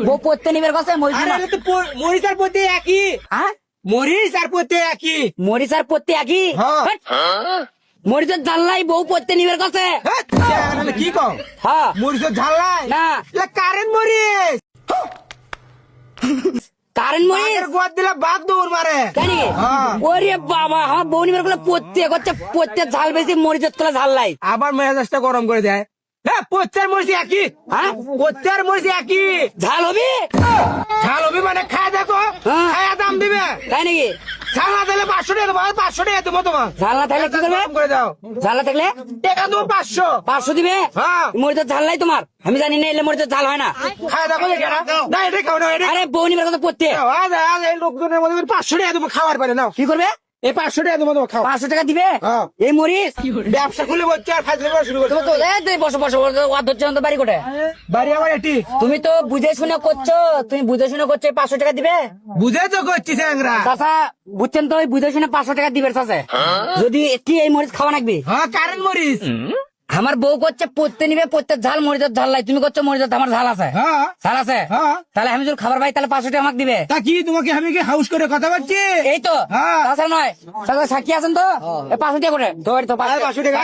বউ পড়তে নিবের কাছে আরে তো মরিচ আর পড়তে একই। হ্যাঁ মরিচ আর পড়তে একই। মরিচ আর পড়তে একই হ্যাঁ। মরিচের জানলাই বউ পড়তে নিবের কাছে হ্যাঁ, তাহলে কি কও? হ্যাঁ মরিচের ঝালাই না কারেন্ট মরিচ। কারেন্ট মরিচ বাঘের গোয়াদ দিলে বাঘ দৌড় মারে। জানি হ্যাঁ। ওরে বাবা হ্যাঁ বউ নিবের গুলো পড়তে করছে পড়তে ঝাল বেশি মরিচের তোলা ঝাল লাই আবার মেজাজটা গরম করে দেয়। হ্যাঁ, পড়তে মরিচ একই। হ্যাঁ পড়তে মরিচ একই। ঝাল হবি ঝাল হবি মানে খায় দেখো, হ্যাঁ। খায়া দাম দিবে। তাই নাকি ঝাল না দিলে 500 টাকা দেবো, 500 টাকা দেবো তোমার। ঝাল না থাকলে কি করবে গরম করে দাও। ঝাল না থাকলে টাকা দেবো 500। 500 দিবে হ্যাঁ। মরিচের ঝাল নাই তোমার আমি জানি না এলে মরিচের ঝাল হয় না খায় দেখো দেখে না। না, এটা খাও না, এটা আরে বউ নিবের কথা পড়তে খাও। আজ এই লোকজনের মধ্যে 500 টাকা দেবো খাওয়ার পারে নাও। কি করবে এই 500 টাকা দেবো, খাও। 500 টাকা দিবে হ্যাঁ। এই মরিচ ব্যবসা খুলে বলছে আর ফাজলে করা শুরু করছে। তুমি তো বসো বসো অধৈর্য তো বাড়ি কোটে বাড়ি আমার এটি। তুমি তো বুঝে শুনে করছো তুমি বুঝে শুনে করছো 500 টাকা দিবে বুঝে তো করছি স্যাংরা। চাচা বুঝছেন তো ওই বুঝে শুনে 500 টাকা দিবে চাচা যদি কি এই মরিচ খাওয়া লাগবে হ্যাঁ, কারেন্ট মরিচ। আমার বউ করছে পড়তে নিবে পড়তে ঝাল মরিচের ঝাল নাই তুমি করছো মরিচের আমার ঝাল আছে হ্যাঁ। ঝাল আছে হ্যাঁ। তাহলে আমি যদি খাবার পাই তাহলে 500 টাকা আমাকে দিবে তা কি তোমাকে আমি কি হাউস করে কথা বলছি? এই তো হ্যাঁ। তাছাড়া নয় চাচা সাক্ষী আছেন তো 500 টাকা করে ধর তো 500 টাকা।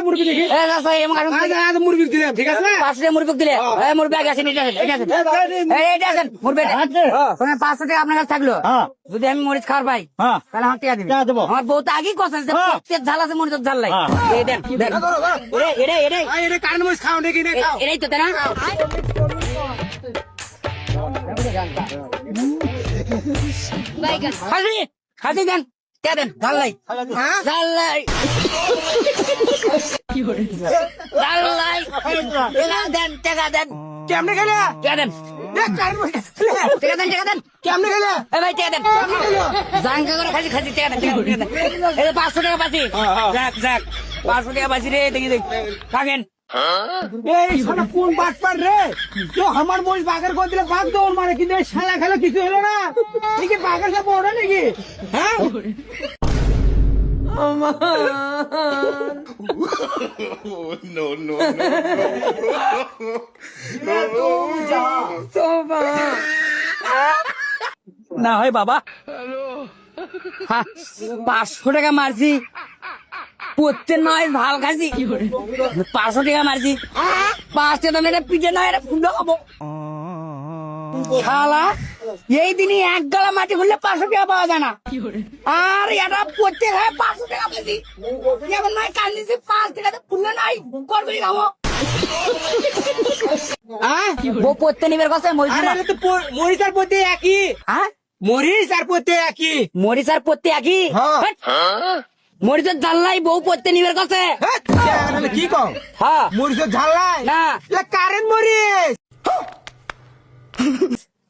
মুরগি দেখি। এ চাচা এমন মুরগি দিলাম, ঠিক আছে। 500 টাকা মুরগি দিলে এই মুরগি আগে আসেন এটা আসেন এটা আসেন এইটা আসেন মুরগি শোনেন 500 টাকা আপনার কাছে থাকলো যদি আমি মরিচ খাবার পাই তাহলে আমার টাকা দিবে আমার বউ তো আগেই কথা যে প্রত্যেক ঝাল আছে মরিচের ঝাল নাই এই দেন দেন এটাই এটা কারেন্ট মরিচ খাও নাকি না খাও। এটাই তো তাই না খাসি খাসি দেন কে দেন ঝাল নাই হ্যাঁ? ঝাল নাই ঝাল নাই টাকা দেন কেমনে খেলে? টাকা দেন কারেন্ট মরিচ খেলে? টাকা দেন টাকা দেন কেমনে খেলে? এ ভাই টাকা দেন জাঙ্গা করে খাসি খাসি টাকা দেন টাকা দেন এই যে 500 টাকা পাচ্ছি যাক যাক 500 টাকা পাচ্ছি রে দেখি দেখ থাকেন এই শালা কোন বাটপার রে? তো আমার মরিচ বাঘের গোয়াদ দিলে বাঘ দৌড় মারে, কিন্তু এই শালা খেলে কিছু হলো না। এই কি বাঘের সাথে বড় নাকি? হ্যাঁ? না হয় বাবা 500 টাকা মারছি পড়তে নয় ঝাল খাসি 500 টাকা মারছি 5 টাকা এটা পিঠে নয় এটা ফুলো খাবো শালা এই দিনই এক গালা মাটি খুললে 500 টাকা পাওয়া যায় না আর এটা পড়তে খায় 500 টাকা বেশি এখন নয় কান্দিছি 5 টাকাতে ফুললে নাই করবি খাবো বউ পড়তে নিবের কাছে আরে তো মরিচ আর পড়তে একই। হ্যাঁ মরিচ আর পড়তে একই। মরিচ আর পড়তে একই হ্যাঁ। মরিচের জানলাই বউ পড়তে নিবের কাছে হ্যাঁ, তাহলে কি কও? হ্যাঁ মরিচের ঝালাই না কারেন্ট মরিচ।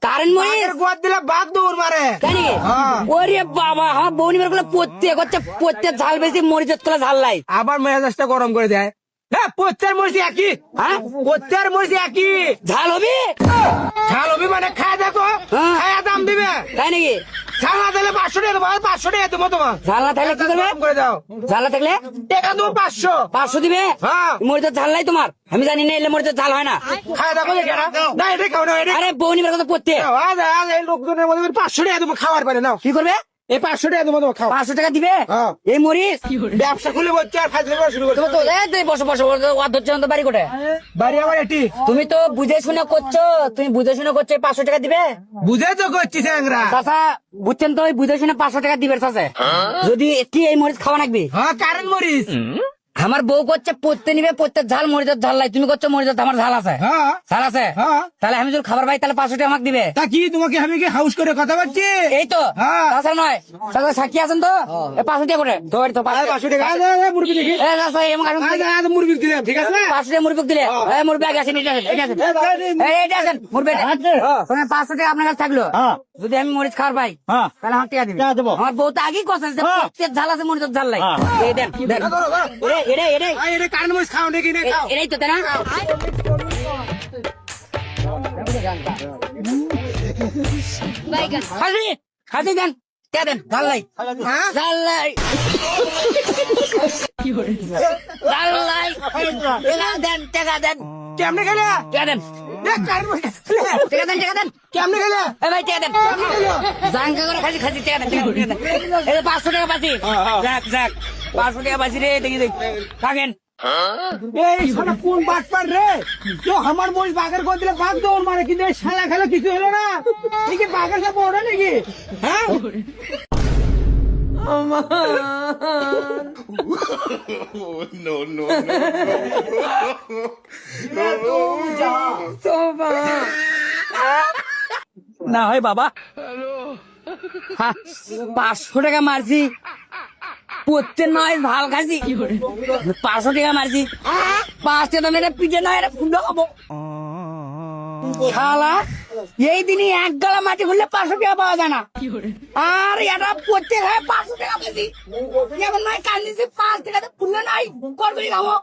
কারেন্ট মরিচ বাঘের গোয়াদ দিলে বাঘ দৌড় মারে। জানি হ্যাঁ। ওরে বাবা হ্যাঁ বউ নিবের গুলো পড়তে করছে পড়তে ঝাল বেশি মরিচের তোলা ঝাল লাই আবার মেজাজটা গরম করে দেয়। হ্যাঁ, পড়তে মরিচ একই। হ্যাঁ পড়তে মরিচ একই। ঝাল হবি ঝাল হবি মানে খায় দেখো, হ্যাঁ। খায়া দাম দিবে। তাই নাকি ঝাল না দিলে 500 টাকা দেবো, 500 টাকা দেবো তোমার। ঝাল না থাকলে কি করবে গরম করে দাও। ঝাল না থাকলে টাকা দেবো 500। 500 দিবে হ্যাঁ। মরিচের ঝাল নাই তোমার আমি জানি না এলে মরিচের ঝাল হয় না খায় দেখো দেখে না। না, এটা খাও না, এটা আরে বউ নিবের কথা পড়তে খাও। আজ এই লোকজনের মধ্যে 500 টাকা দেবো খাওয়ার পারে নাও। কি করবে এই 500 টাকা দেবো, খাও। 500 টাকা দিবে হ্যাঁ। এই মরিচ ব্যবসা খুলে বলছে আর ফাজলে করা শুরু করছে। তুমি তো বসো বসো অধৈর্য তো বাড়ি কোটে বাড়ি আমার এটি। তুমি তো বুঝে শুনে করছো তুমি বুঝে শুনে করছো 500 টাকা দিবে বুঝে তো করছি স্যাংরা। চাচা বুঝছেন তো ওই বুঝে শুনে 500 টাকা দিবে চাচা যদি কি এই মরিচ খাওয়া লাগবে হ্যাঁ, কারেন্ট মরিচ। আমার বউ করছে পড়তে নিবে পড়তে ঝাল মরিচের ঝাল নাই তুমি করছো মরিচের আমার ঝাল আছে হ্যাঁ। ঝাল আছে হ্যাঁ। তাহলে আমি যদি খাবার পাই তাহলে 500 টাকা আমাকে দিবে তা কি তোমাকে আমি কি হাউস করে কথা বলছি? এই তো হ্যাঁ। তাছাড়া নয় চাচা সাক্ষী আছেন তো 500 টাকা করে ধর তো 500 টাকা। মুরগি দেখি। এ চাচা এমন মুরগি দিলাম, ঠিক আছে। 500 টাকা মুরগি দিলে এই মুরগি আগে আসেন এটা আসেন এটা আসেন এইটা আসেন মুরগি শোনেন 500 টাকা আপনার কাছে থাকলো যদি আমি মরিচ খাবার পাই তাহলে আমার টাকা দিবে আমার বউ তো আগেই কথা যে প্রত্যেক ঝাল আছে মরিচের ঝাল নাই এই দেন দেন এটাই এটা কারেন্ট মরিচ খাও নাকি না খাও। এটাই তো তাই না খাসি খাসি দেন কে দেন ঝাল নাই হ্যাঁ? ঝাল নাই ঝাল নাই টাকা দেন কেমনে খেলে? কে দেন কারেন্ট মরিচ খেলে? টেকা দেন টেকা দেন কেমনে গেলে এই ভাই টেকা দেন কেমনে গেলে জাঙ্গা করে খাসি খাসি টেকা দেন টেকা দেন এই যে 500 টাকা পাচ্ছি যাক যাক 500 টাকা পাচ্ছি রে দেখি দেখ থাকেন এই শালা কোন বাটপার রে কেউ আমার মহিষ বাঘের করে দিলে বাঘ দৌড় মারে কিন্তু এই শালা খেলো কিছু হলো না এই কি বাঘের সাথে ওড়ে নাকি হ্যাঁ না হয় বাবা 500 টাকা মারছি প্রত্যেক নয় ঝাল খাসি 500 টাকা মারছি 5 টাকা মেরে পিঠে নয় এটা ফুটো খাবো শালা এই দিনই এক গালা মাটি খুললে 500 টাকা পাওয়া যায় না আর এটা প্রত্যেক হয় 500 টাকা পেয়েছি এমন নয় কান্দিছি 5 টাকাতে ফুললে নাই কর করে খাবো